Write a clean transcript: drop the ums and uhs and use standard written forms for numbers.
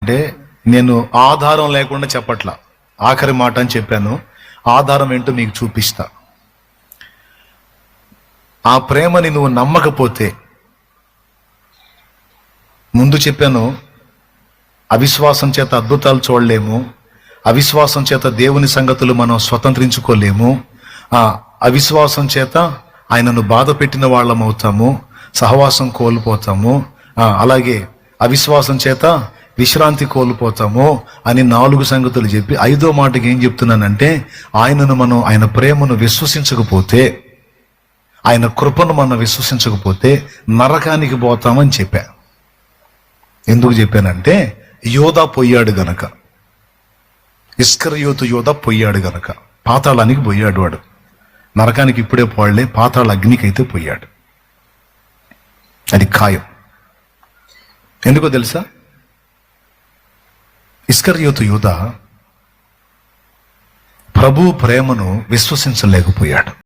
అంటే నేను ఆధారం లేకుండా చెప్పట్లా, ఆఖరి మాట అని చెప్పాను. ఆధారం ఏంటో మీకు చూపిస్తా. ఆ ప్రేమని నువ్వు నమ్మకపోతే, ముందు చెప్పాను, అవిశ్వాసం చేత అద్భుతాలు చూడలేము, అవిశ్వాసం చేత దేవుని సంగతులు మనం స్వతంత్రించుకోలేము, అవిశ్వాసం చేత ఆయనను బాధ పెట్టిన వాళ్ళం అవుతాము, సహవాసం కోల్పోతాము, అలాగే అవిశ్వాసం చేత విశ్రాంతి కోల్పోతాము అని 4 సంగతులు చెప్పి 5వ మాటకి ఏం చెప్తున్నానంటే, ఆయన ప్రేమను విశ్వసించకపోతే, ఆయన కృపను మనం విశ్వసించకపోతే నరకానికి పోతామని చెప్పా. ఎందుకు చెప్పానంటే, యోధా పోయాడు గనక, ఇస్కరియోతు యోధా పోయాడు గనక పాతాళానికి పోయాడు. వాడు నరకానికి ఇప్పుడే పోడలే, పాతాళ అగ్నికి అయితే పోయాడు. అది ఖాయం. ఎందుకో తెలుసా? ఇస్కరియోతు యోధా ప్రభు ప్రేమను విశ్వసించలేకపోయాడు.